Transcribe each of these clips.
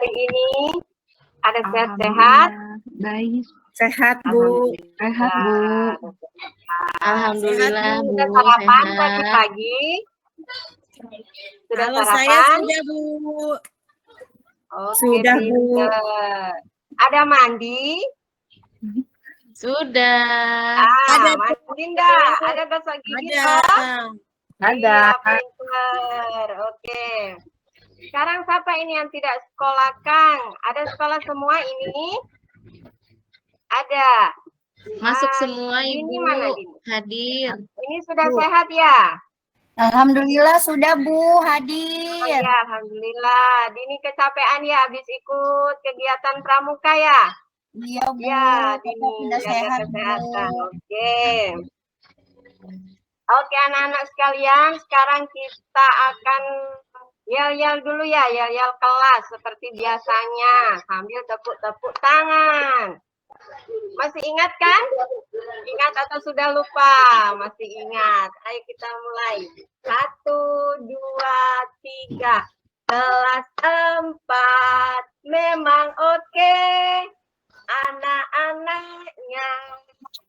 hari ini? Ada sehat-sehat? Baik. Sehat, Bu. Sehat, Bu. Alhamdulillah, Bu. Sudah sarapan Sehat. tadi pagi? Sudah Kalau sarapan? saya sudah, Bu. Oke, Sudah, Bu. pinter. Ada mandi? Sudah. Ada, Bu. Mandi enggak? Ada gosok gigi Ada. toh? Ada. Iya, pinter. Oke. Sekarang siapa ini yang tidak sekolah, Kang? Ada sekolah semua ini? Ada. Masuk semua, Dini Ibu. mana, Dini? Hadir. Ini sudah sehat ya? Alhamdulillah sudah, Bu. Oh Hadir. ya, alhamdulillah. Dini kecapean ya habis ikut kegiatan pramuka ya? Iya, Bu. Ya, Kita Dini sudah jaga sehat, kesehatan. Bu. Oke. Oke, anak-anak sekalian, sekarang kita akan yel-yel dulu ya, yel-yel kelas seperti biasanya sambil tepuk-tepuk tangan. Masih ingat kan? Ingat atau sudah lupa? Masih ingat. Ayo kita mulai. 1, 2, 3. Kelas 4 memang oke. Anak-anaknya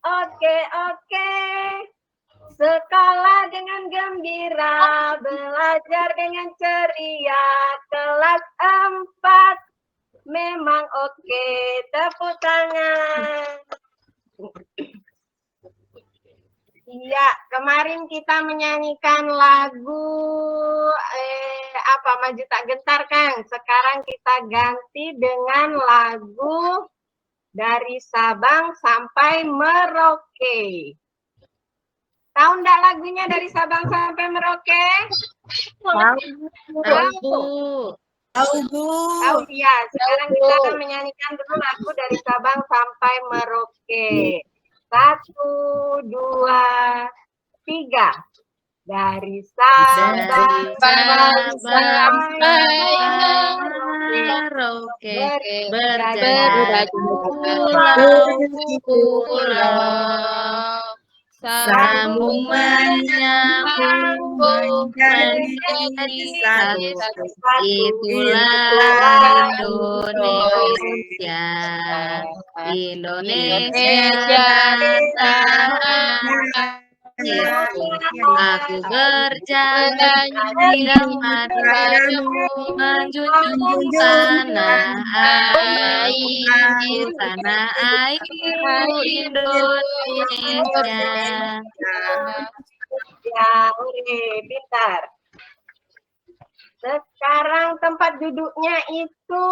oke. Sekolah dengan gembira, belajar dengan ceria. Kelas 4 memang oke. Tepuk tangan. Iya, kemarin kita menyanyikan lagu Maju Tak Gentar, Kang. Sekarang kita ganti dengan lagu Dari Sabang Sampai Merauke. Tahu enggak lagunya Dari Sabang Sampai Merauke? Tahu, Bu. Tahu, Bu. Tahu ya. Sekarang kita akan menyanyikan dulu lagu Dari Sabang Sampai Merauke. 1, 2, 3. Dari Sabang sampai Merauke, berjajah pulau. Sambung menyambung menjadi satu. Itulah Indonesia. Indonesia aku berjaga dan menjunjung tanah airku Indonesia. Ya, pintar. Sekarang tempat duduknya itu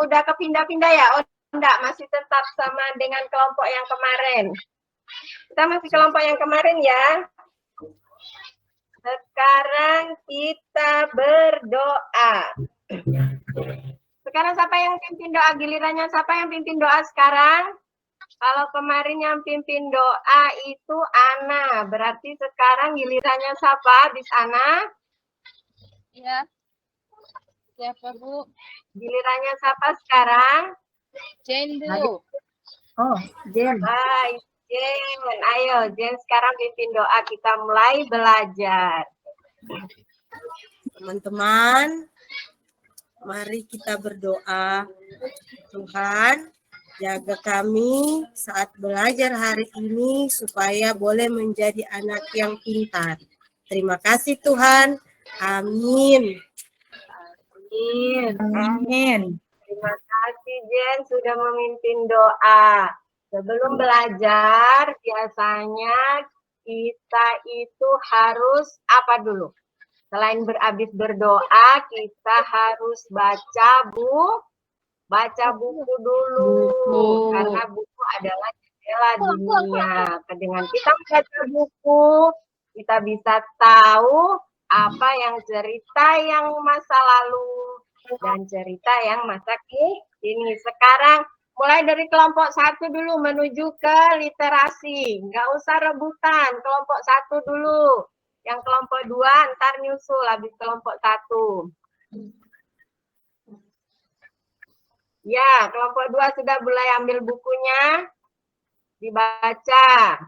udah kepindah-pindah ya? Oh, enggak, masih tetap sama dengan kelompok yang kemarin. Kita masih kelompok yang kemarin ya. Sekarang kita berdoa. Sekarang siapa yang pimpin doa? Gilirannya siapa yang pimpin doa sekarang? Kalau kemarin yang pimpin doa itu Ana. Berarti sekarang gilirannya siapa? Habis Ana? Ya. Siapa, Bu? Gilirannya siapa sekarang? Jen, Bu. Oh, Jen. Hai, Jen. Ayo, Jen sekarang pimpin doa. Kita mulai belajar. Teman-teman, mari kita berdoa. Tuhan, jaga kami saat belajar hari ini supaya boleh menjadi anak yang pintar. Terima kasih Tuhan. Amin. Amin. Terima kasih Jen sudah memimpin doa. Sebelum belajar, biasanya kita itu harus apa dulu? Selain habis berdoa, kita harus baca buku dulu. Karena buku adalah jendela dunia. Dengan kita membaca buku, kita bisa tahu apa yang cerita yang masa lalu dan cerita yang masa kini. Sekarang mulai dari kelompok 1 dulu menuju ke literasi. Nggak usah rebutan, kelompok 1 dulu. Yang kelompok 2 ntar nyusul habis kelompok 1. Ya, kelompok 2 sudah mulai ambil bukunya, dibaca.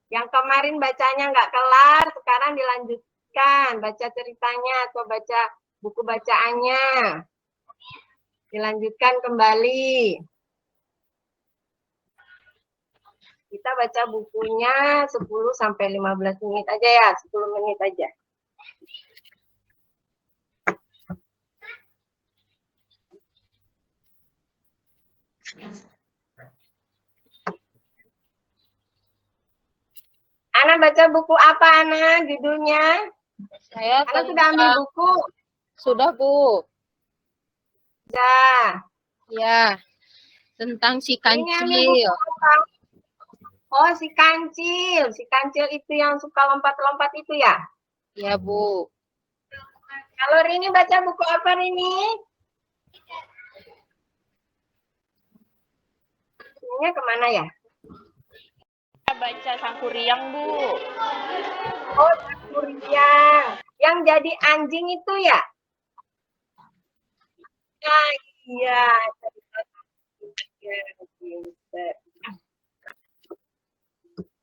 Yang kemarin bacanya nggak kelar, sekarang dilanjutkan. Baca ceritanya atau baca buku bacaannya. Dilanjutkan kembali. Kita baca bukunya 10 sampai 15 menit aja ya, 10 menit aja. Ana baca buku apa, Ana? Judulnya? Saya Ana sudah ambil buku? Sudah, Bu. Sudah. Ya. Tentang si Ini ambil buku kancil. apa? Oh, si kancil. Si kancil itu yang suka lompat-lompat itu ya? Ya, Bu. Kalau Rini baca buku apa, Rini? Ininya kemana ya? Saya baca Sangkuriang, Bu. Oh, Sangkuriang. Yang jadi anjing itu ya? Nah, iya.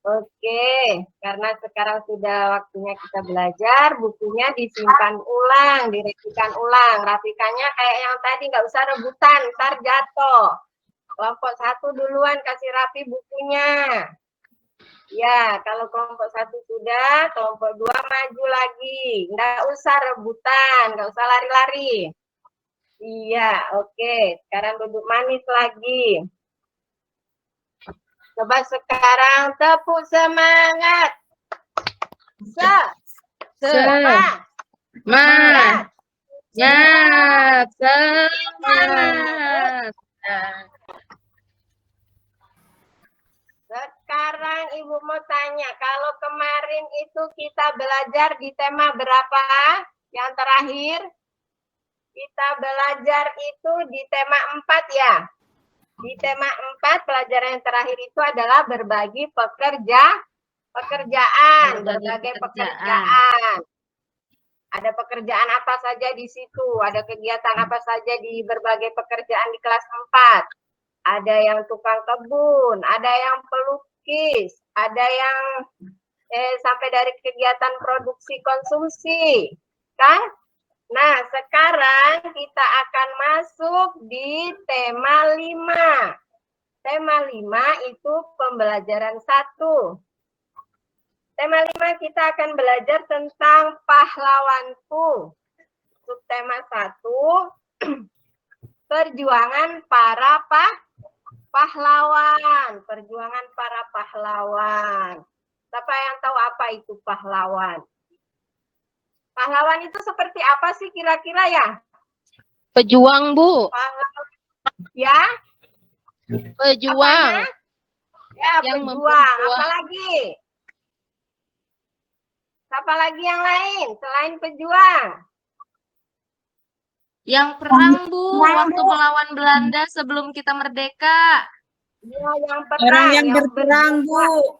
Oke, karena sekarang sudah waktunya kita belajar, bukunya disimpan ulang, dirapikan ulang. Rapikannya kayak yang tadi, nggak usah rebutan, ntar jatuh. Kelompok 1 duluan kasih rapi bukunya. Ya, kalau kelompok 1 sudah, kelompok 2 maju lagi. Nggak usah rebutan, nggak usah lari-lari. Iya, oke. Sekarang duduk manis lagi. Coba sekarang tepuk semangat. Semangat. Semangat. Sekarang Ibu mau tanya, kalau kemarin itu kita belajar di tema berapa? Yang terakhir? Kita belajar itu di tema 4 ya. Di tema 4 pelajaran yang terakhir itu adalah berbagi pekerjaan, berbagai pekerjaan. Ada pekerjaan apa saja di situ, ada kegiatan apa saja di berbagai pekerjaan di kelas 4. Ada yang tukang kebun, ada yang pelukis, ada yang sampai dari kegiatan produksi konsumsi, kan? Nah, sekarang kita akan masuk di tema 5. Tema 5 itu pembelajaran 1. Tema 5 kita akan belajar tentang pahlawanku. Subtema 1, perjuangan para pahlawan. Perjuangan para pahlawan. Siapa yang tahu apa itu pahlawan? Pahlawan itu seperti apa sih kira-kira ya? Pejuang, Bu. Pahlawan. Ya? Pejuang. Apanya? Ya, Yang pejuang. memperjuang. Apalagi? Apa lagi yang lain selain pejuang? Yang perang, Bu, waktu melawan Belanda sebelum kita merdeka. Ya, yang perang. Orang yang berperang, Bu.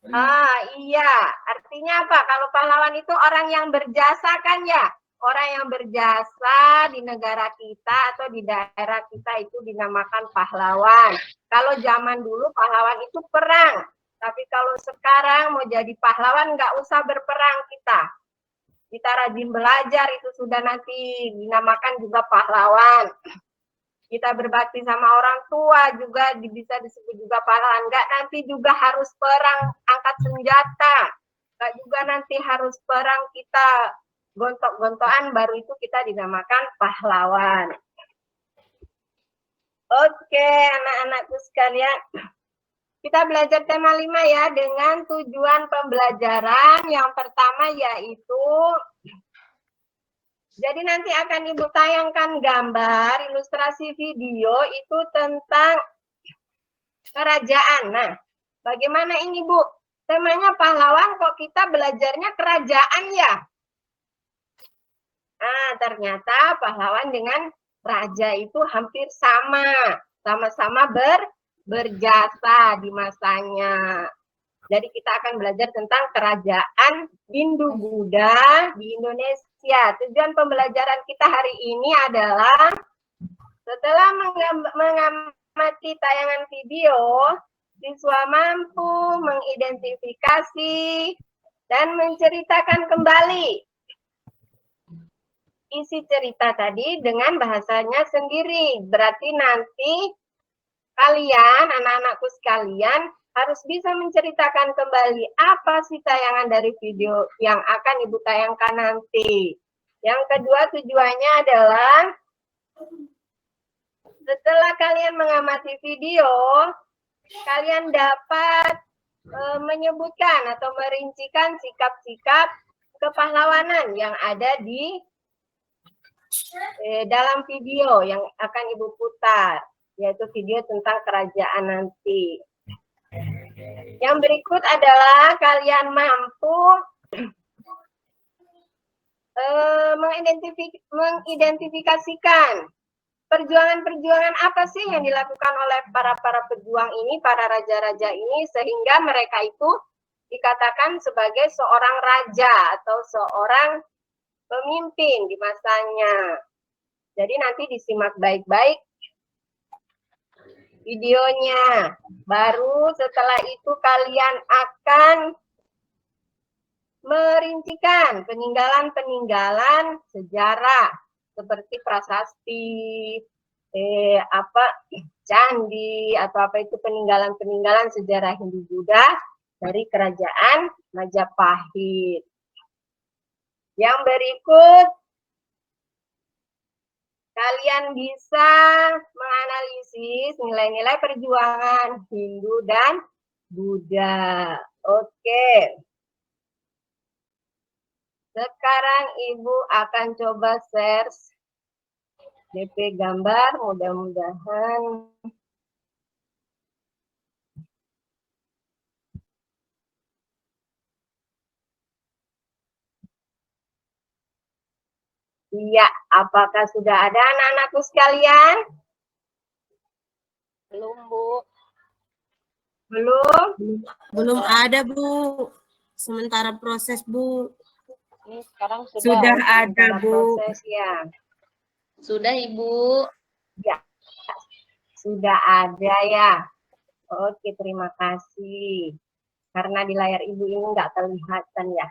Ah, iya. Artinya apa? Kalau pahlawan itu orang yang berjasa kan ya? Orang yang berjasa di negara kita atau di daerah kita itu dinamakan pahlawan. Kalau zaman dulu pahlawan itu perang. Tapi kalau sekarang mau jadi pahlawan nggak usah berperang kita. Kita rajin belajar itu sudah nanti dinamakan juga pahlawan. Kita berbakti sama orang tua juga bisa disebut juga pahlawan. Enggak nanti juga harus perang angkat senjata. Enggak juga nanti harus perang kita gontok-gontokan baru itu kita dinamakan pahlawan. Oke, anak-anakku sekalian. Kita belajar tema 5 ya dengan tujuan pembelajaran. Yang pertama yaitu jadi nanti akan Ibu tayangkan gambar, ilustrasi video itu tentang kerajaan. Nah, bagaimana ini Bu? Temanya pahlawan kok kita belajarnya kerajaan ya? Nah, ternyata pahlawan dengan raja itu hampir sama. Sama-sama berjasa di masanya. Jadi kita akan belajar tentang kerajaan Hindu-Buddha di Indonesia. Tujuan pembelajaran kita hari ini adalah setelah mengamati tayangan video, siswa mampu mengidentifikasi dan menceritakan kembali isi cerita tadi dengan bahasanya sendiri. Berarti nanti kalian, anak-anakku sekalian, harus bisa menceritakan kembali apa sih tayangan dari video yang akan Ibu tayangkan nanti. Yang kedua tujuannya adalah setelah kalian mengamati video, kalian dapat menyebutkan atau merincikan sikap-sikap kepahlawanan yang ada di dalam video yang akan Ibu putar, yaitu video tentang kerajaan nanti. Yang berikut adalah kalian mampu mengidentifikasikan perjuangan-perjuangan apa sih yang dilakukan oleh para pejuang ini, para raja-raja ini, sehingga mereka itu dikatakan sebagai seorang raja atau seorang pemimpin di masanya. Jadi nanti disimak baik-baik videonya. Baru setelah itu kalian akan merincikan peninggalan-peninggalan sejarah seperti prasasti, candi atau apa itu peninggalan-peninggalan sejarah Hindu-Buddha dari kerajaan Majapahit. Yang berikut, kalian bisa menganalisis nilai-nilai perjuangan Hindu dan Buddha. Oke. Sekarang Ibu akan coba share DP gambar, mudah-mudahan. Iya, apakah sudah ada anak-anakku sekalian? Belum, Bu. Belum? Belum ada, Bu. Sementara proses, Bu. Ini sekarang Sudah ada, Sementara Bu. proses ya. Sudah, Ibu. Ya, sudah ada ya. Oke, terima kasih. Karena di layar Ibu ini nggak kelihatan ya.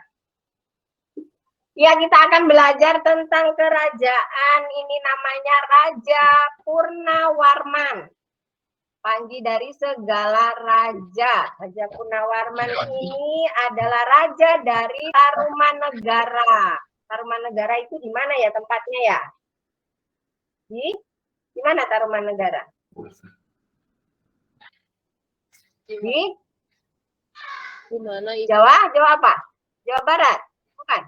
Ya, kita akan belajar tentang kerajaan. Ini namanya Raja Purnawarman. Panji dari segala raja. Raja Purnawarman ini adalah raja dari Tarumanegara. Tarumanegara itu di mana ya tempatnya ya? Di mana Tarumanegara? Di mana, Ibu? Jawa? Jawa apa? Jawa Barat? Bukan?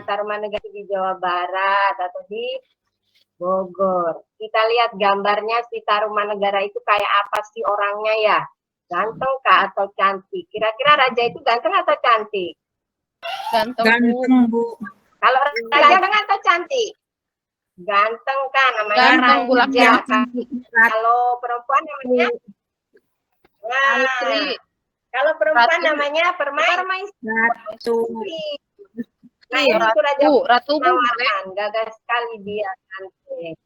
Tarumanegara di Jawa Barat atau di Bogor. Kita lihat gambarnya si Tarumanegara itu kayak apa sih orangnya ya? Ganteng kah atau cantik? Kira-kira raja itu ganteng atau cantik? Ganteng, Bu. Ganteng, Bu. Kalau raja ganteng atau cantik? Ganteng kan namanya Ganteng, Bu. raja. Laki-laki. Kalau perempuan namanya Istri. kalau perempuan Ratu. namanya permaisuri. Ratu. Nah, ini itu Raja Ratu, Bu. Purnawarman. Gagah sekali dia cantik.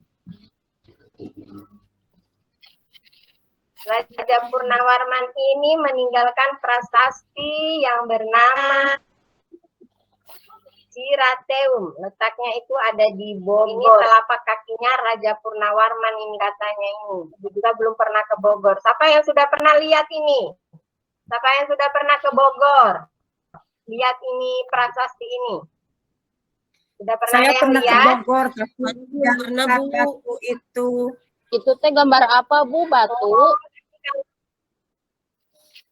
Raja Purnawarman ini meninggalkan prasasti yang bernama Cirateum. Letaknya itu ada di Bogor. Ini telapak kakinya Raja Purnawarman ini katanya ini. Ibu juga belum pernah ke Bogor. Siapa yang sudah pernah lihat ini? Siapa yang sudah pernah ke Bogor? Lihat ini prasasti ini. Sudah pernah Saya yang pernah ke lihat? Bogor, tapi yang Pernah, Bu. batu itu. Itu teh gambar apa, Bu? Batu?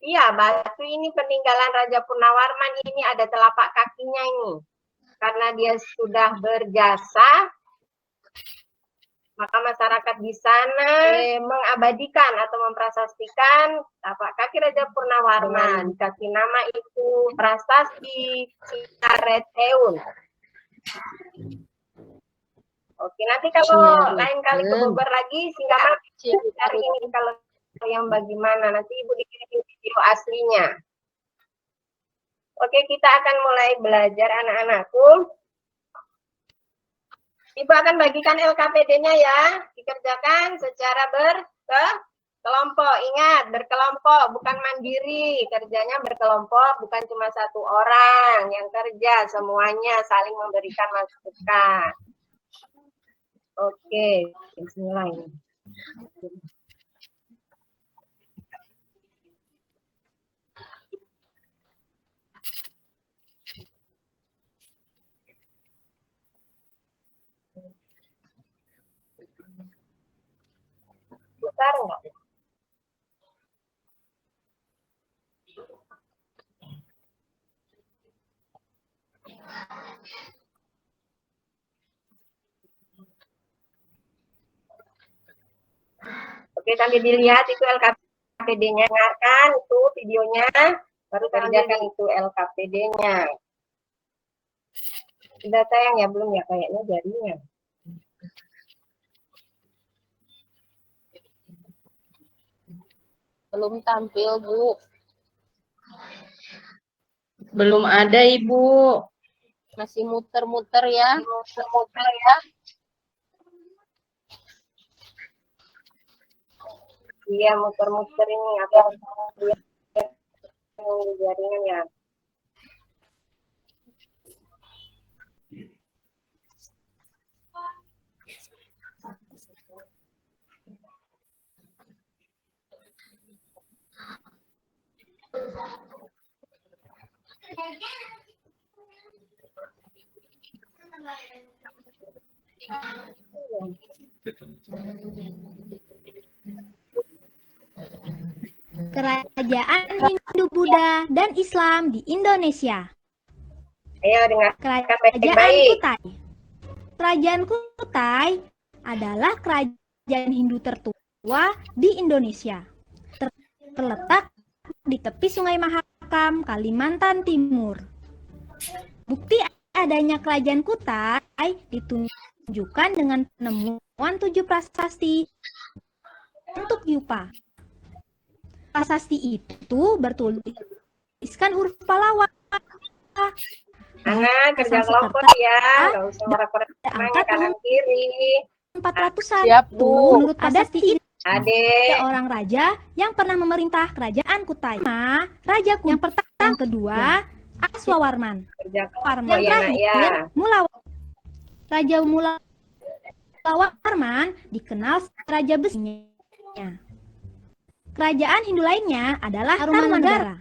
Iya, batu ini peninggalan Raja Purnawarman ini ada telapak kakinya ini. Karena dia sudah berjasa, maka masyarakat di sana mengabadikan atau memprasastikan telapak kaki Raja Purnawarman. Dikasih nama itu prasasti Cirateum. Oke, nanti kalau lain kali ke Bogor lagi, singkat cari ini kalau yang bagaimana. Nanti Ibu dikirim video aslinya. Oke, kita akan mulai belajar anak-anakku. Ibu akan bagikan LKPD-nya ya, dikerjakan secara Kelompok, ingat, berkelompok, bukan mandiri. Kerjanya berkelompok, bukan cuma satu orang yang kerja. Semuanya saling memberikan masukan. Oke, bismillah ini. Putar nggak? Oke, sambil dilihat itu LKPD-nya, dengarkan itu videonya, baru kerjakan itu LKPD-nya. Sudah tayang ya? Belum ya? Kayaknya jadinya. Belum tampil, Bu. Belum ada, Ibu. Masih muter-muter ya. Muter-muter ya. Iya, muter-muter ini apa jaringan ya. Kerajaan Hindu, Buddha, dan Islam di Indonesia. Ayo dengarkan Kerajaan baik-baik. Kutai. Kerajaan Kutai adalah kerajaan Hindu tertua di Indonesia. Terletak di tepi Sungai Mahakam, Kalimantan Timur. Bukti adanya kerajaan Kutai ditunjukkan dengan penemuan 7 prasasti untuk Yupa. Prasasti itu bertuliskan huruf Pallawa. Anak kerja Prasasti kelompok kertas ya, nggak usah ngorek-ngorek angka kanan kiri. 400-an. Siap, Bu. Menurut prasasti ini Adik, ada orang raja yang pernah memerintah kerajaan Kutai. Raja yang pertama, yang kedua Aswawarman. kerja Warman kelompok ya nak ya. terakhir Raja Mulawarman dikenal Raja Besinya. Kerajaan Hindu lainnya adalah Tarumanagara.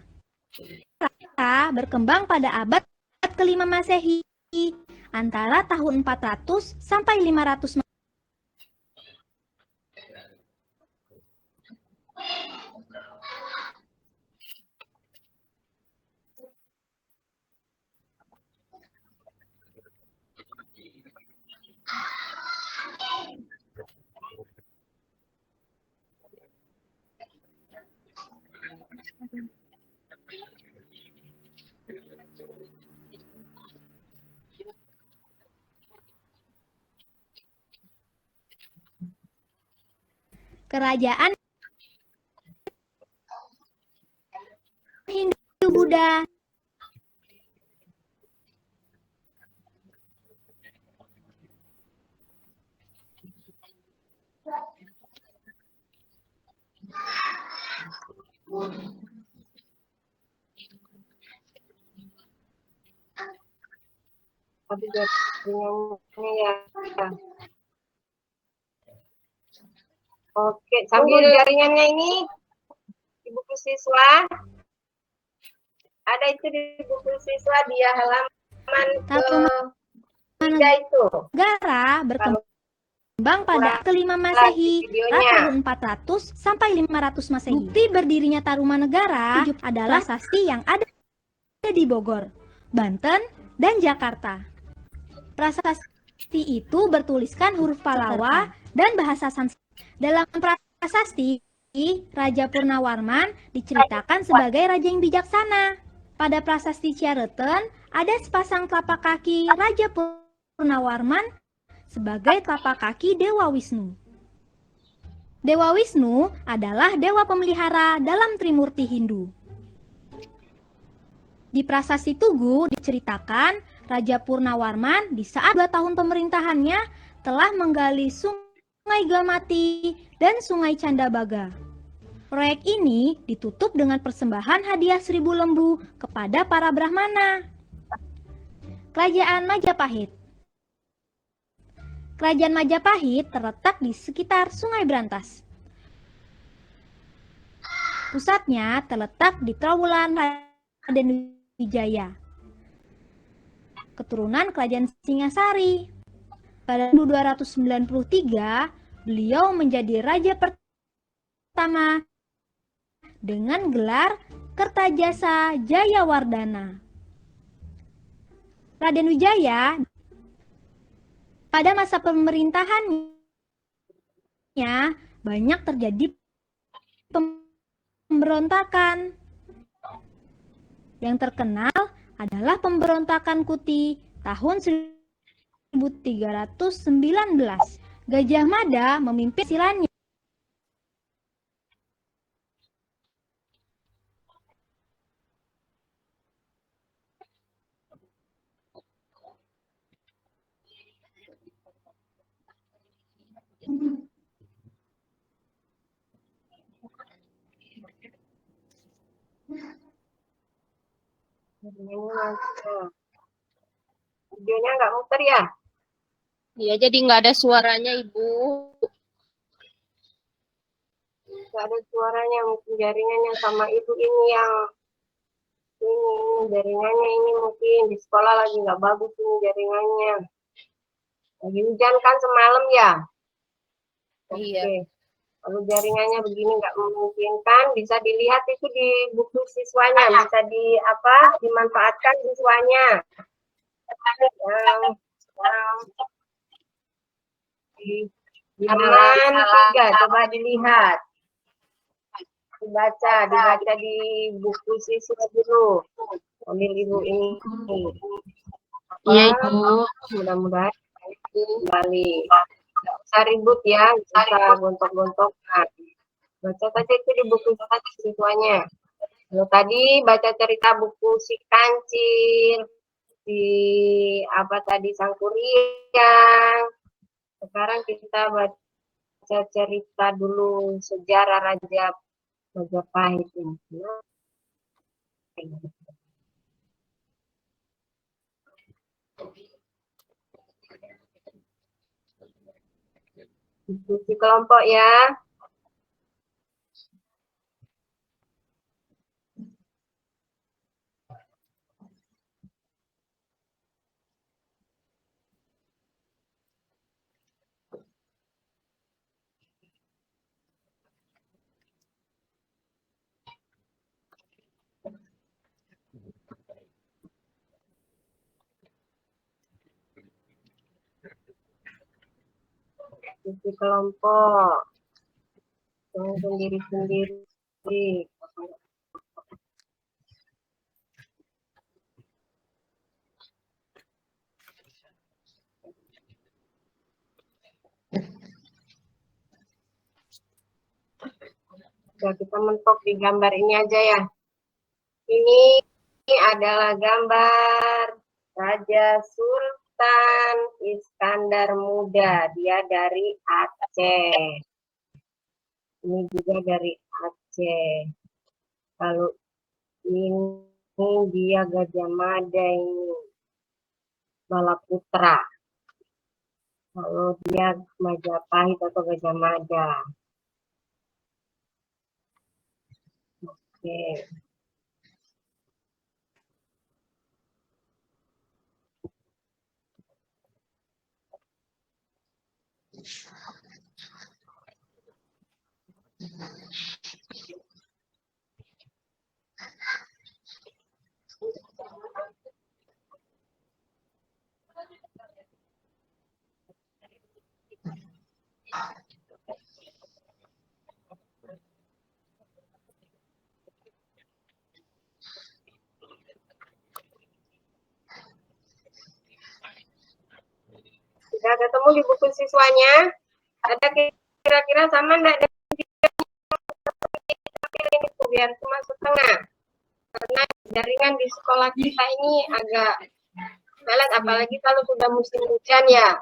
Berkembang pada abad ke-5 Masehi antara tahun 400 sampai 500 Kerajaan Hindu Buddha. Tapi jaringannya ya. Oke, sambil jaringannya ini di buku siswa. Ada itu di buku siswa dia halaman ke-3 itu. Negara berkembang pada ke-5 Masehi, tahun 400 sampai 500 Masehi. Bukti berdirinya Tarumanagara adalah prasasti yang ada di Bogor, Banten, dan Jakarta. Prasasti itu bertuliskan huruf Pallawa dan bahasa Sanskerta. Dalam prasasti, Raja Purnawarman diceritakan sebagai raja yang bijaksana. Pada prasasti Ciareten, ada sepasang telapak kaki Raja Purnawarman sebagai telapak kaki Dewa Wisnu. Dewa Wisnu adalah dewa pemelihara dalam Trimurti Hindu. Di prasasti Tugu diceritakan Raja Purnawarman di saat 2 tahun pemerintahannya telah menggali Sungai Gamati dan Sungai Candabaga. Proyek ini ditutup dengan persembahan hadiah 1000 lembu kepada para Brahmana. Kerajaan Majapahit. Kerajaan Majapahit terletak di sekitar Sungai Brantas. Pusatnya terletak di Trawulan Raden Wijaya, keturunan Kerajaan Singasari. Pada 1293, beliau menjadi raja pertama dengan gelar Kertajasa Jayawardana. Raden Wijaya pada masa pemerintahannya banyak terjadi pemberontakan. Yang terkenal adalah pemberontakan Kuti tahun 1319. Gajah Mada memimpin silannya. Videonya nggak muter ya? Iya, jadi nggak ada suaranya, Ibu. Nggak ada suaranya, mungkin jaringannya sama ibu ini yang ini jaringannya ini mungkin di sekolah lagi nggak bagus ini jaringannya. Lagi hujan kan semalam ya? Iya. Oke. Kalau jaringannya begini nggak memungkinkan, bisa dilihat itu di buku siswanya, bisa dimanfaatkan siswanya. Di halaman 3, coba dilihat. Dibaca di buku siswa dulu. Ambil ibu ini. Iya, Ibu. Mudah-mudahan kembali. Nggak usah ribut ya, nggak usah gontok-gontokan. Baca saja itu di buku siswanya. Lalu tadi baca cerita buku si Kancil, si Sang Kuryang. Sekarang kita baca cerita dulu sejarah Raja Majapahit ini. Diskusi kelompok ya. Diskusi kelompok. Jangan sendiri-sendiri. Ya, kita mentok di gambar ini aja ya. Ini adalah gambar Raja Sultan Iskandar Muda. Dia dari Aceh. Ini juga dari Aceh. Kalau ini dia Gajah Mada ini. Balaputra. Kalau dia Majapahit atau Gajah Mada. Oke. Sudah ketemu di buku siswanya? Ada kira-kira sama enggak ini tuh biar cuma setengah. Karena jaringan di sekolah kita ini agak pelet, apalagi kalau sudah musim hujan ya.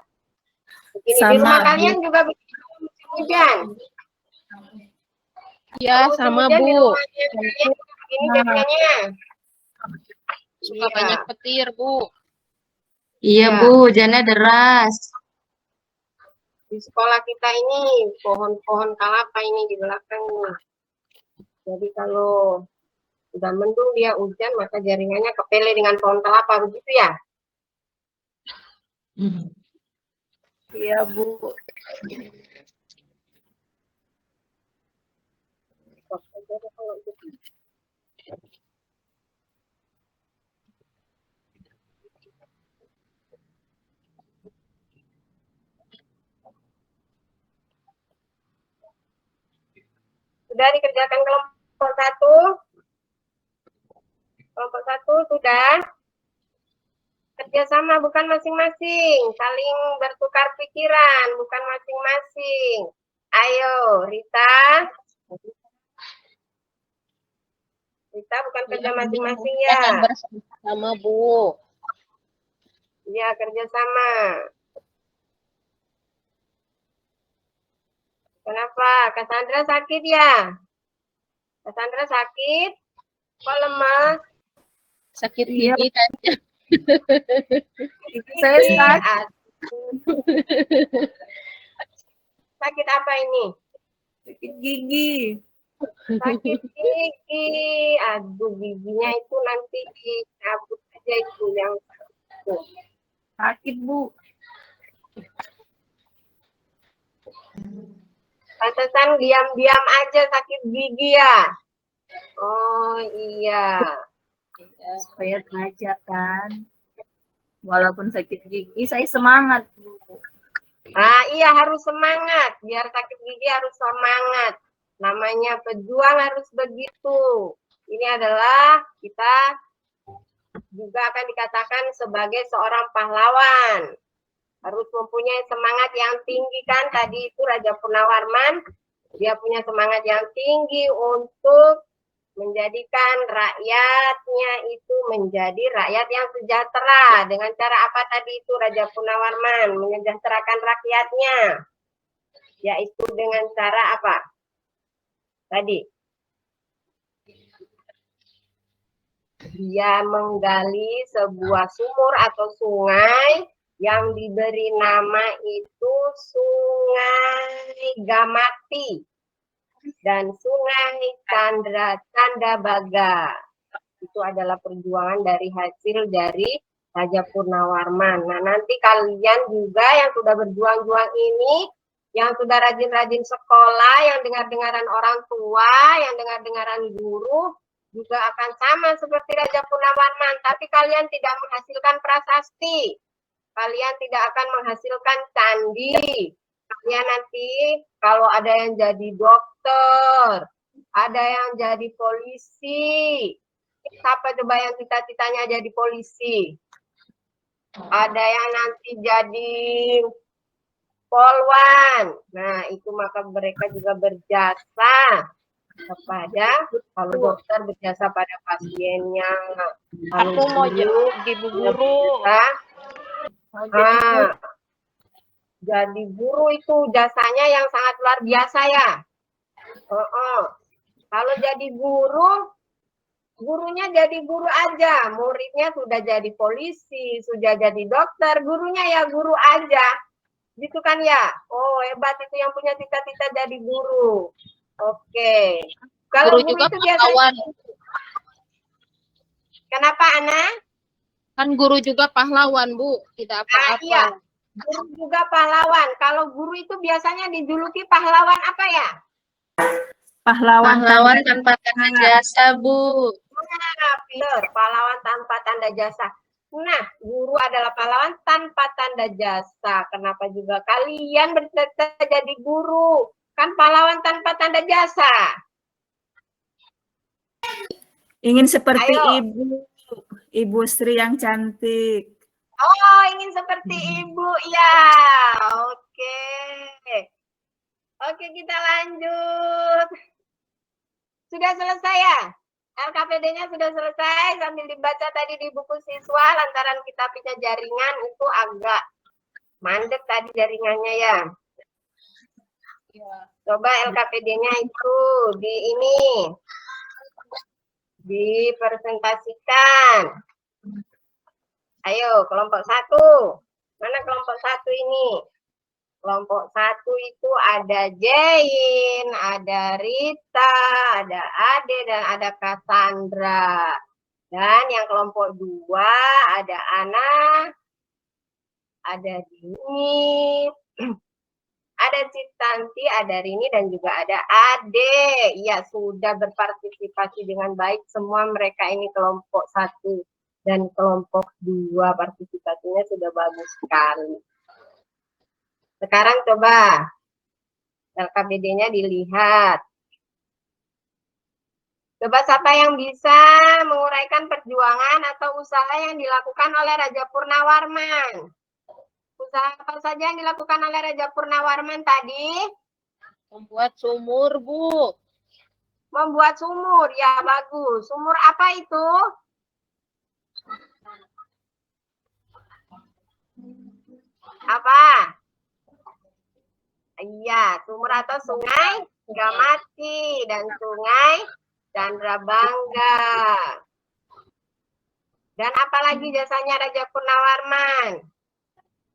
Begini, di rumah kalian juga begitu musim hujan. Ya, Terus sama kemudian di Bu. rumahnya kalian ini biasanya. Suka Iya. banyak petir, Bu. Iya, Ya. Bu, hujannya deras. Di sekolah kita ini pohon-pohon kelapa ini di belakang nih. Jadi kalau sudah mendung dia hujan maka jaringannya kepele dengan pohon kelapa begitu ya? Iya, Bu. Sudah dikerjakan kelompok 1? Kelompok 1 sudah? Kerjasama bukan masing-masing, saling bertukar pikiran, bukan masing-masing. Ayo, Rita. Rita bukan kerja masing-masing ya? Kita bersama, Bu. Iya, kerjasama. Kenapa? Cassandra sakit ya? Cassandra sakit? Kok lemas? Sakit gigi kan. Saya sakit. Sakit apa ini? Sakit gigi. Sakit gigi. Aduh, giginya itu nanti dicabut aja itu yang tuh. Sakit, Bu. Pantesan diam-diam aja sakit gigi ya? Oh iya. Supaya belajar kan. Walaupun sakit gigi, saya semangat, Bu. Ah iya harus semangat. Biar sakit gigi harus semangat. Namanya pejuang harus begitu. Ini adalah kita juga akan dikatakan sebagai seorang pahlawan. Harus mempunyai semangat yang tinggi kan. Tadi itu Raja Purnawarman, dia punya semangat yang tinggi untuk menjadikan rakyatnya itu menjadi rakyat yang sejahtera. Dengan cara apa tadi itu Raja Purnawarman? Menyejahterakan rakyatnya. Yaitu dengan cara apa? Tadi. Dia menggali sebuah sumur atau sungai yang diberi nama itu Sungai Gamati dan Sungai Candabaga. Itu adalah perjuangan dari hasil dari Raja Purnawarman. Nah, nanti kalian juga yang sudah berjuang-juang ini, yang sudah rajin-rajin sekolah, yang dengar-dengaran orang tua, yang dengar-dengaran guru, juga akan sama seperti Raja Purnawarman. Tapi kalian tidak menghasilkan prasasti. Kalian tidak akan menghasilkan candi. Kalian nanti kalau ada yang jadi dokter, ada yang jadi polisi. Siapa coba yang cita-citanya jadi polisi? Ada yang nanti jadi polwan. Nah, itu maka mereka juga berjasa kepada, kalau dokter berjasa pada pasiennya. Aku mau jadi bu guru. Jadi guru itu jasanya yang sangat luar biasa ya. Kalau jadi guru, gurunya jadi guru aja, muridnya sudah jadi polisi, sudah jadi dokter, gurunya ya guru aja, gitu kan ya? Oh hebat itu yang punya cita-cita jadi guru. Oke. Kalau guru juga itu biasanya. Kenapa Ana? Kan guru juga pahlawan, Bu. Tidak apa-apa. Iya. Guru juga pahlawan. Kalau guru itu biasanya dijuluki pahlawan apa ya? Pahlawan tanpa tanda jasa, Bu. Nah, benar. Pahlawan tanpa tanda jasa. Nah, guru adalah pahlawan tanpa tanda jasa. Kenapa juga kalian bercita-cita jadi guru? Kan pahlawan tanpa tanda jasa. Ingin seperti Ibu Sri yang cantik. Oh, ingin seperti ibu, ya. Oke. Oke, kita lanjut. Sudah selesai ya? LKPD-nya sudah selesai, sambil dibaca tadi di buku siswa, lantaran kita punya jaringan itu agak mandek tadi jaringannya ya. Coba LKPD-nya itu di ini. Dipresentasikan. Ayo, kelompok 1. Mana kelompok 1 ini? Kelompok 1 itu ada Jain, ada Rita, ada Ade, dan ada Cassandra. Dan yang kelompok 2 ada Ana, ada Dini, ada Citanti, ada Rini, dan juga ada Ade. Iya, sudah berpartisipasi dengan baik semua mereka ini kelompok 1 dan kelompok 2. Partisipasinya sudah bagus sekali. Sekarang coba LKPD-nya dilihat. Coba siapa yang bisa menguraikan perjuangan atau usaha yang dilakukan oleh Raja Purnawarman? Usaha apa saja yang dilakukan oleh Raja Purnawarman tadi? Membuat sumur, Bu. Membuat sumur, ya bagus. Sumur apa itu? Apa? Iya, sumur atau sungai Gamati dan sungai Chandrabangga. Dan apalagi jasanya Raja Purnawarman?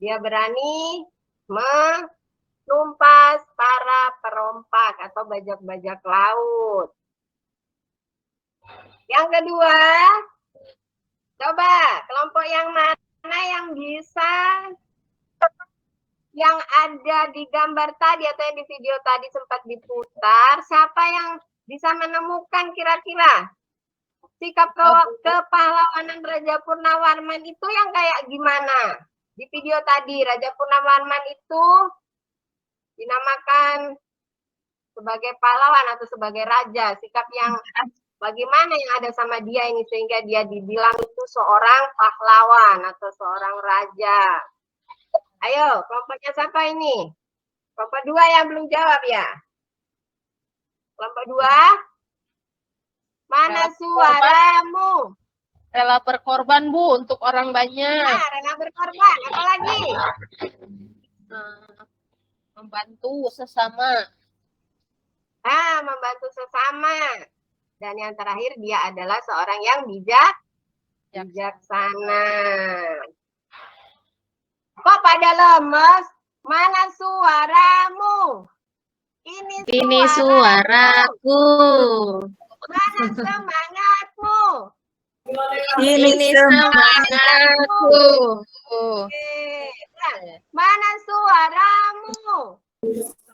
Dia berani menumpas para perompak atau bajak-bajak laut. Yang kedua, coba kelompok yang mana yang bisa, yang ada di gambar tadi atau yang di video tadi sempat diputar, siapa yang bisa menemukan kira-kira sikap kepahlawanan Raja Purnawarman itu yang kayak gimana? Di video tadi, Raja Purnawarman itu dinamakan sebagai pahlawan atau sebagai raja. Sikap yang bagaimana yang ada sama dia ini sehingga dia dibilang itu seorang pahlawan atau seorang raja. Ayo, kelompoknya siapa ini? Kelompok 2 yang belum jawab ya? Kelompok 2? Mana suaramu? Rela berkorban, Bu, untuk orang banyak. Nah, rela berkorban. Apalagi? Membantu sesama. Membantu sesama. Dan yang terakhir, dia adalah seorang yang bijaksana. Kok pada lemes? Mana suaramu? Ini suaraku. Mana semangatmu? Ini semangatku. Mana suaramu?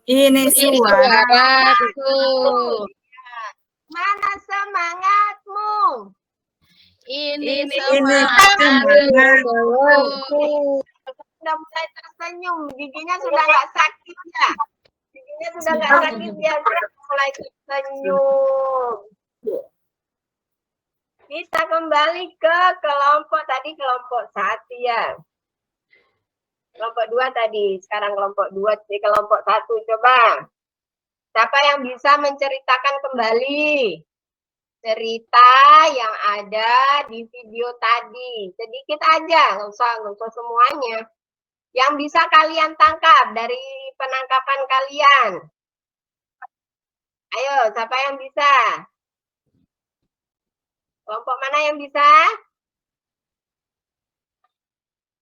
Ini suaraku. Mana semangatmu? Ini semangatku. Sudah mulai tersenyum, giginya sudah nggak sakit ya? Giginya sudah nggak sakit ya, sudah mulai tersenyum. Kita kembali ke kelompok tadi, kelompok 1 ya. Kelompok 2 tadi, sekarang kelompok 2, kelompok 1 coba. Siapa yang bisa menceritakan kembali cerita yang ada di video tadi? Sedikit aja, nggak usah semuanya. Yang bisa kalian tangkap dari penangkapan kalian. Ayo, siapa yang bisa? Kelompok mana yang bisa?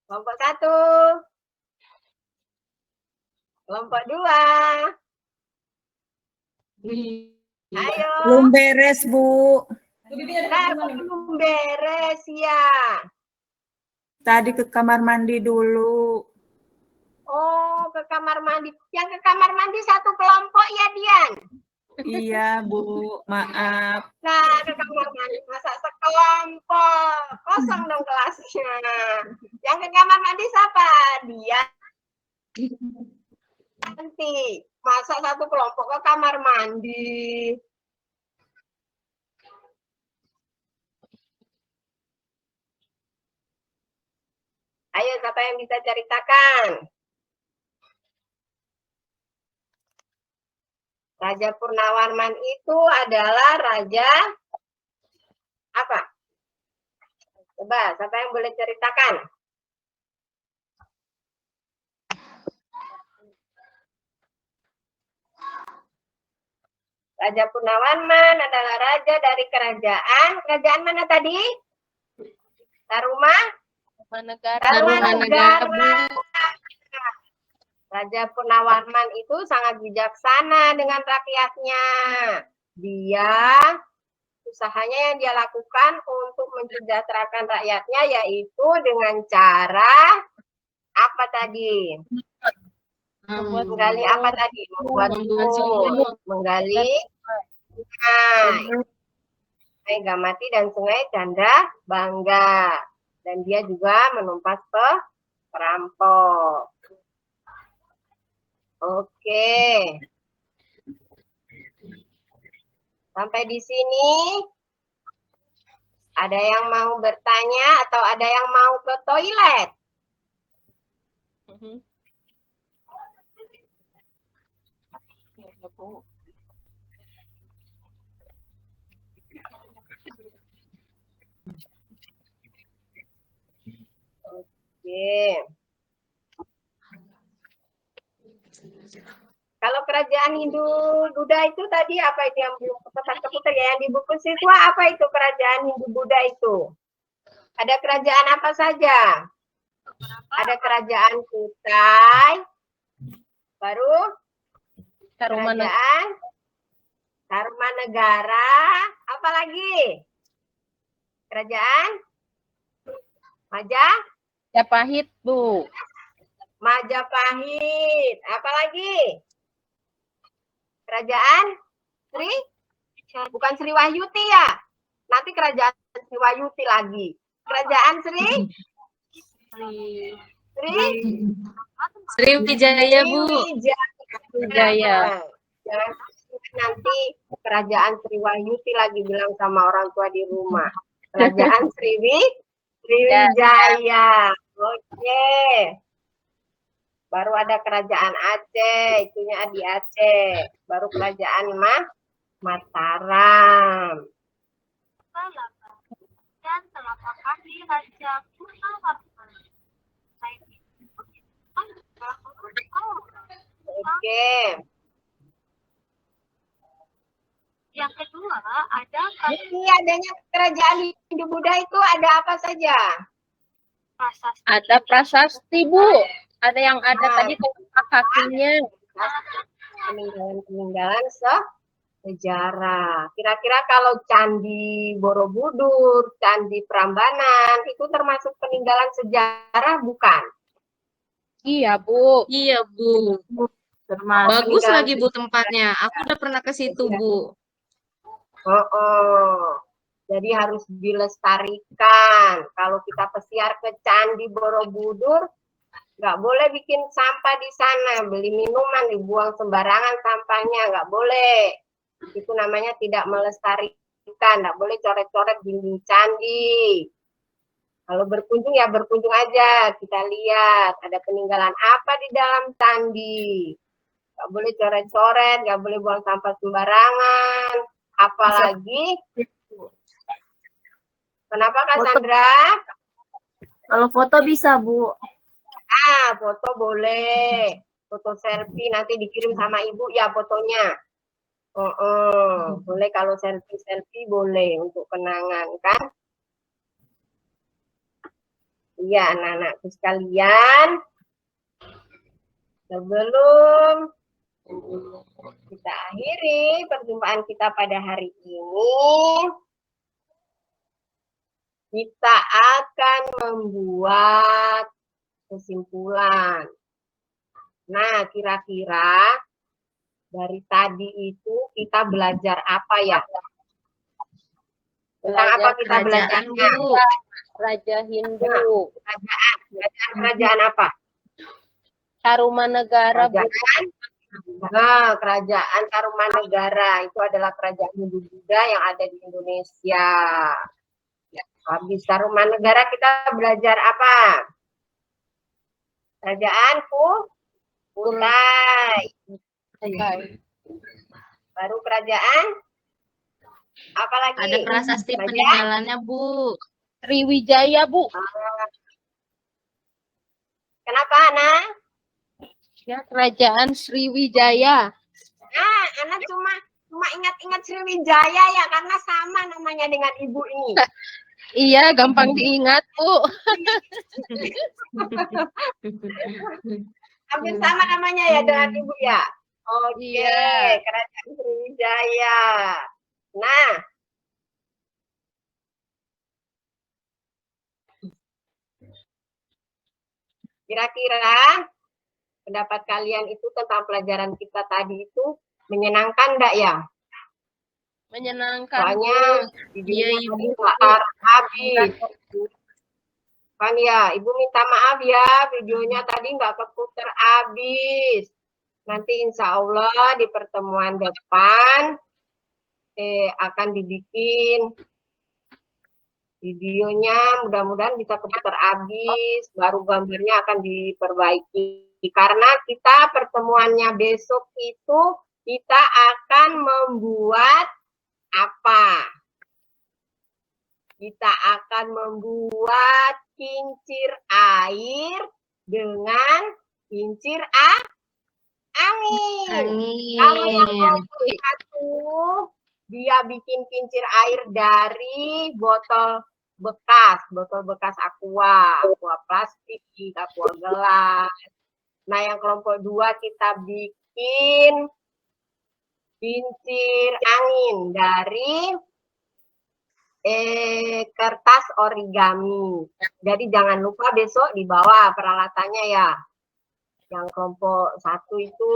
Kelompok 1. Kelompok 2. Ayo. Belum beres, Bu. Belum beres ya. Tadi ke kamar mandi dulu. Oh, ke kamar mandi. Yang ke kamar mandi satu kelompok ya, Dian? Iya, Bu. Maaf. Nah, ke kamar mandi masa sekelompok. Kosong dong kelasnya. Yang ke kamar mandi siapa? Dian. Nanti. Masa satu kelompok ke kamar mandi? Ayo, siapa yang bisa ceritakan? Raja Purnawarman itu adalah raja apa? Coba, siapa yang boleh ceritakan? Raja Punawarman adalah raja dari kerajaan mana tadi? Tarumanegara. Tarumanegara. Raja Punawarman itu sangat bijaksana dengan rakyatnya. Dia usahanya yang dia lakukan untuk mensejahterakan rakyatnya yaitu dengan cara apa tadi? Menggali apa tadi? Membuat sumur, menggali sungai Gamati dan sungai Candra Bangga. Dan dia juga menumpas perampok. Oke. Sampai di sini ada yang mau bertanya atau ada yang mau ke toilet? Oke. Kalau kerajaan Hindu Buddha itu tadi apa itu yang belum keputar ya? Yang di buku siswa apa itu kerajaan Hindu Buddha itu? Ada kerajaan apa saja? Ada kerajaan Kutai, baru kerajaan Tarumanegara, apa lagi? Kerajaan Majapahit, Bu. Majapahit, apa lagi? Kerajaan bukan Sriwayuti ya? Nanti kerajaan Sriwayuti lagi. Kerajaan Sriwijaya, Bu. Wijaya. Jangan nanti kerajaan Sriwayuti lagi bilang sama orang tua di rumah. Kerajaan Sriwijaya. Oke. Baru ada kerajaan Aceh, itunya di Aceh. Baru kerajaan Mataram. Dan telapak kaki Raja Punawarman. Oke. Yang kedua ada Jadi adanya kerajaan Hindu Buddha itu ada apa saja? prasasti. Ada prasasti, Bu. Ada yang ada tadi telapak kakinya. Peninggalan sejarah. Kira-kira kalau Candi Borobudur, Candi Prambanan, itu termasuk peninggalan sejarah bukan? Iya, Bu. Iya, Bu. Termasuk Bagus peninggalan lagi, Bu, tempatnya. Aku udah pernah ke situ, Bu. Jadi harus dilestarikan. Kalau kita pesiar ke Candi Borobudur, nggak boleh bikin sampah di sana. Beli minuman, dibuang sembarangan sampahnya, nggak boleh. Itu namanya tidak melestarikan. Nggak boleh coret-coret dinding candi. Kalau berkunjung ya berkunjung aja. Kita lihat ada peninggalan apa di dalam candi. Nggak boleh coret-coret, nggak boleh buang sampah sembarangan. Apalagi, kenapa Kak Sandra? Kalau foto bisa, Bu. Foto boleh. Foto selfie nanti dikirim sama ibu ya fotonya. Boleh kalau selfie boleh untuk kenangan kan? Iya anak-anakku sekalian. Sebelum kita akhiri perjumpaan kita pada hari ini, kita akan membuat kesimpulan. Nah, kira-kira dari tadi itu kita belajar apa ya? Tentang apa kita belajarnya? Raja Hindu. Kerajaan apa? Tarumanegara, Bu. Kerajaan Tarumanegara itu adalah kerajaan Hindu Buddha yang ada di Indonesia. Ya, habis Tarumanegara kita belajar apa? Kerajaan Kutai. Baru kerajaan apa lagi? Ada prasasti peninggalannya, Bu. Sriwijaya, Bu. Kenapa, Ana? Ya, kerajaan Sriwijaya. Ana cuma Cuma ingat-ingat Sriwijaya ya, karena sama namanya dengan ibu ini. Iya, gampang diingat, Bu. Hampir sama namanya ya dengan ibu ya. Oke, Iya. Kerajaan Sriwijaya. Nah, kira-kira pendapat kalian itu tentang pelajaran kita tadi itu menyenangkan enggak ya? Menyenangkan, Soalnya Bu. videonya Iya, tadi Ibu. nggak habis. Kan ya, Ibu minta maaf ya, videonya tadi nggak keputar habis. Nanti insya Allah di pertemuan depan akan dibikin videonya, mudah-mudahan bisa keputar habis, baru gambarnya akan diperbaiki. Karena kita pertemuannya besok itu kita akan membuat apa? Kita akan membuat kincir air dengan kincir angin. Kalau yang kelompok satu, dia bikin kincir air dari botol bekas aqua plastik, aqua gelas. Nah, yang kelompok dua kita bikin kincir angin dari kertas origami. Jadi jangan lupa besok dibawa peralatannya ya. Yang kelompok satu itu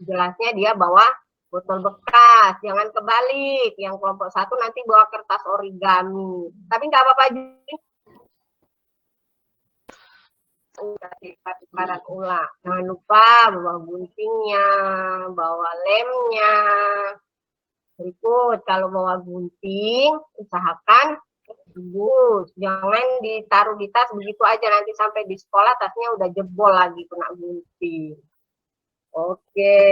jelasnya dia bawa botol bekas, jangan kebalik. Yang kelompok satu nanti bawa kertas origami. Tapi nggak apa-apa juga. Paran ulang. Jangan lupa bawa guntingnya, bawa lemnya. Berikut, kalau bawa gunting, usahakan bungkus. Jangan ditaruh di tas begitu aja, nanti sampai di sekolah tasnya udah jebol lagi kena gunting. Oke.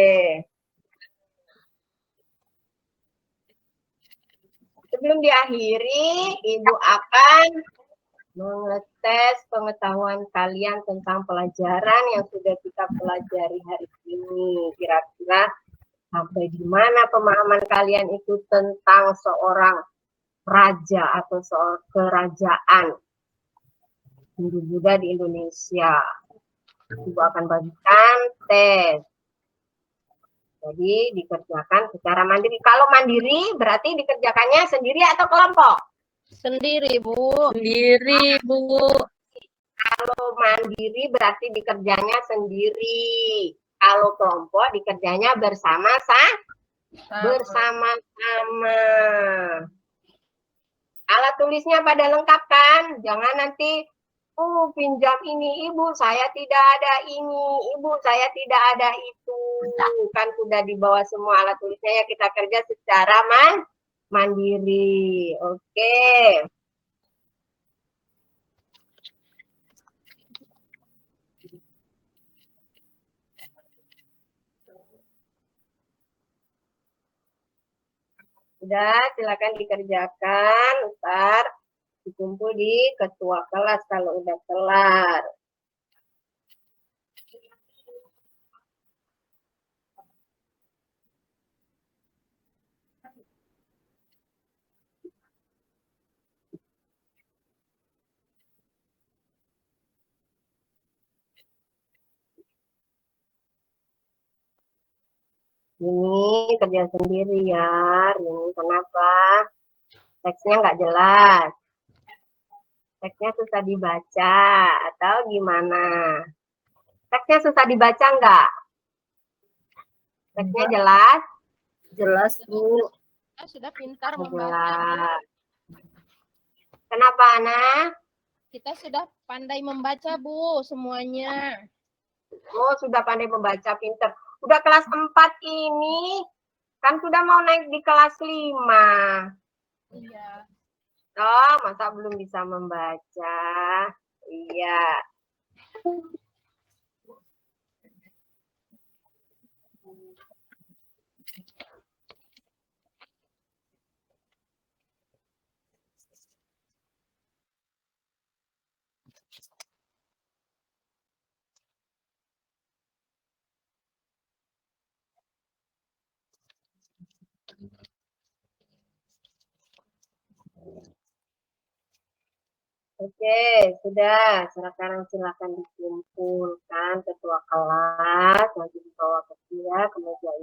Sebelum diakhiri, Ibu akan mengetes pengetahuan kalian tentang pelajaran yang sudah kita pelajari hari ini. Kira-kira sampai di mana pemahaman kalian itu tentang seorang raja atau seorang kerajaan Hindu Buddha di Indonesia. Ibu akan bagikan tes. Jadi dikerjakan secara mandiri. Kalau mandiri berarti dikerjakannya sendiri atau kelompok? Sendiri, Bu. Sendiri, Bu. Kalau mandiri berarti dikerjanya sendiri. Kalau kelompok dikerjanya bersama-sama. Alat tulisnya pada lengkap kan? Jangan nanti pinjam ini, Ibu, saya tidak ada ini, Ibu, saya tidak ada itu. Kan sudah dibawa semua alat tulisnya, ya kita kerja secara mandiri. Oke. Sudah, silakan dikerjakan. Ntar dikumpul di ketua kelas kalau udah kelar. Ini kerja sendiri ya. Ini kenapa? Teksnya nggak jelas. Teksnya susah dibaca atau gimana? Teksnya susah dibaca nggak? Teksnya jelas? Jelas, Bu. Kita sudah pintar membaca. Jelas. Kenapa, Ana? Kita sudah pandai membaca, Bu, semuanya. Oh, sudah pandai membaca, pinter. Udah kelas 4 ini, kan sudah mau naik di kelas 5. Iya. Oh, masa belum bisa membaca? Iya. Oke, sudah. Sekarang silakan dikumpulkan ketua kelas, nanti dibawa ke dia, kemudian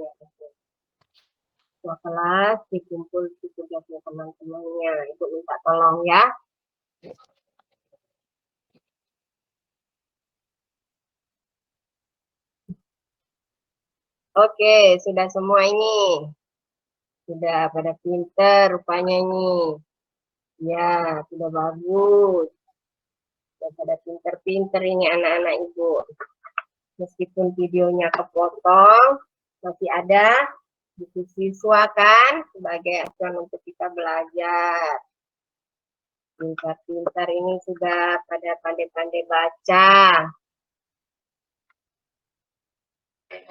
ketua kelas dikumpul di tugasnya teman-temannya. Ibu minta tolong ya. Oke, sudah semua ini. Sudah pada pinter rupanya ini. Ya, sudah bagus. Sudah pada pinter-pinter ini anak-anak ibu. Meskipun videonya kepotong, masih ada buku siswa kan sebagai acuan untuk kita belajar. Pintar-pintar ini sudah pada pandai-pandai baca.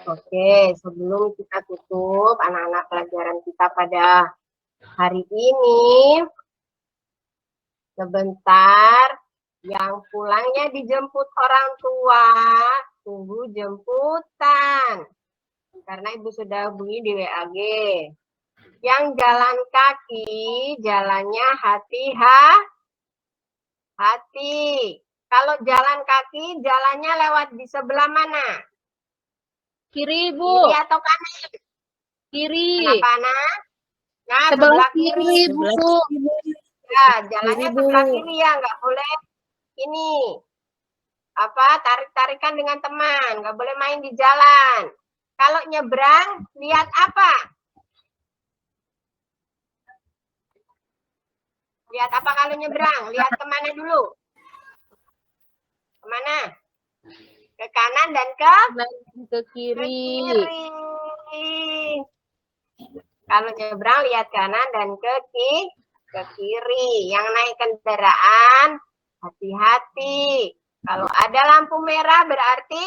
Oke, sebelum kita tutup anak-anak pelajaran kita pada hari ini, sebentar, yang pulangnya dijemput orang tua, tunggu jemputan. Karena ibu sudah hubungi di WAG. Yang jalan kaki, jalannya hati-hati. Kalau jalan kaki, jalannya lewat di sebelah mana? Kiri, Bu. Kiri atau kanan? Kiri. Kenapa, Anak? Nah, Sebelah kiri, Bu. Ya, jalannya sebelah kiri ya, nggak boleh ini tarik-tarikan dengan teman, nggak boleh main di jalan. Kalau nyebrang, lihat apa? Lihat apa kalau nyebrang? Lihat kemana dulu? Kemana? Ke kanan dan Ke kiri. Kalau nyebrang lihat kanan dan ke kiri. Yang naik kendaraan hati-hati. Kalau ada lampu merah berarti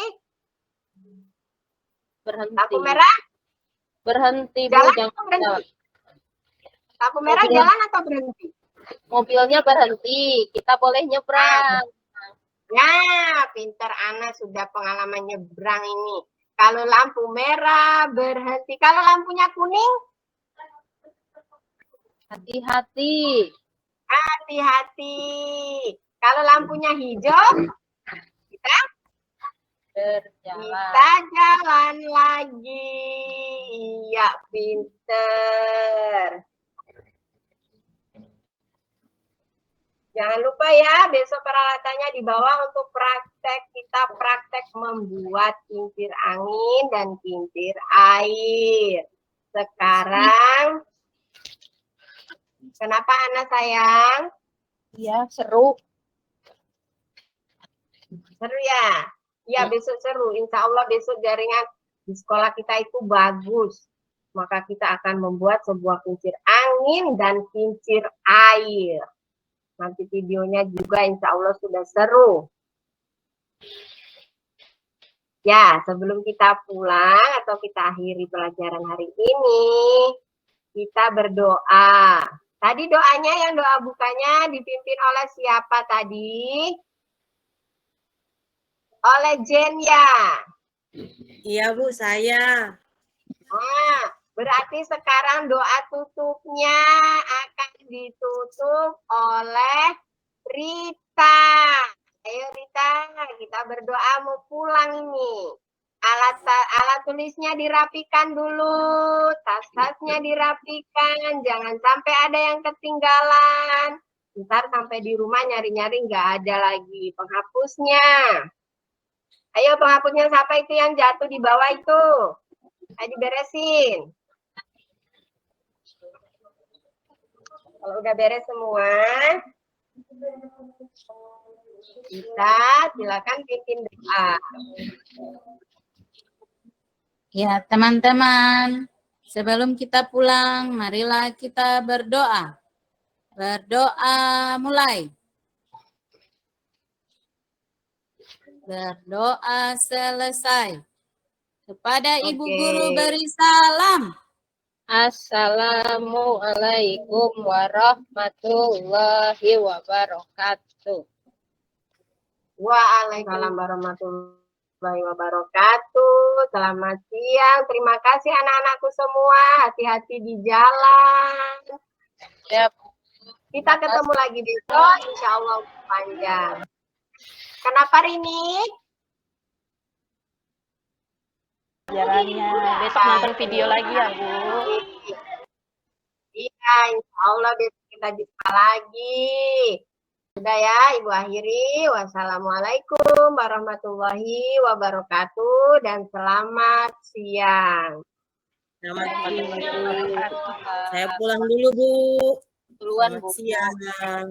Berhenti. lampu merah Berhenti, Bu. jalan Jangan atau berhenti? jalan. Lampu merah Mobil. jalan atau berhenti? Mobilnya berhenti. Kita boleh nyebrang. Ya, pinter Ana sudah pengalaman nyebrang ini. Kalau lampu merah berhenti. Kalau lampunya kuning, Hati-hati. hati-hati. Kalau lampunya hijau, kita Berjalan. jalan lagi. Iya, pinter. Jangan lupa ya, besok peralatannya dibawa untuk praktek. Kita praktek membuat kincir angin dan kincir air. Sekarang, kenapa anak sayang? Iya, seru. Seru ya? Ya, besok seru. Insya Allah besok jaringan di sekolah kita itu bagus. Maka kita akan membuat sebuah kincir angin dan kincir air. Nanti videonya juga insya Allah sudah seru. Ya, sebelum kita pulang atau kita akhiri pelajaran hari ini, kita berdoa. Tadi doanya yang doa bukanya dipimpin oleh siapa tadi? Oleh Jenya. Iya Bu, saya. Nah, berarti sekarang doa tutupnya akan ditutup oleh Rita. Ayo Rita, kita berdoa mau pulang ini. Alat tulisnya dirapikan dulu, tas-tasnya dirapikan, jangan sampai ada yang ketinggalan. Ntar sampai di rumah nyari-nyari nggak ada lagi penghapusnya. Ayo penghapusnya siapa itu yang jatuh di bawah itu? Ayo diberesin. Kalau udah beres semua, kita silakan pimpin doa. Ya, teman-teman, sebelum kita pulang, marilah kita berdoa. Berdoa mulai. Berdoa selesai. Kepada Ibu Guru beri salam. Assalamualaikum warahmatullahi wabarakatuh. Waalaikumsalam warahmatullahi wabarakatuh. Selamat siang. Terima kasih anak-anakku semua. Hati-hati di jalan. Siap. Kita ketemu lagi besok, insya Allah panjang. Kenapa Rini? Pelajarannya. Besok nonton video lagi ya, Bu. Iya, insya Allah besok kita jumpa lagi. Sudah ya, Ibu akhiri. Wassalamualaikum warahmatullahi wabarakatuh dan selamat siang. Selamat siang. Saya pulang dulu, Bu. Duluan, Selamat Bu. siang.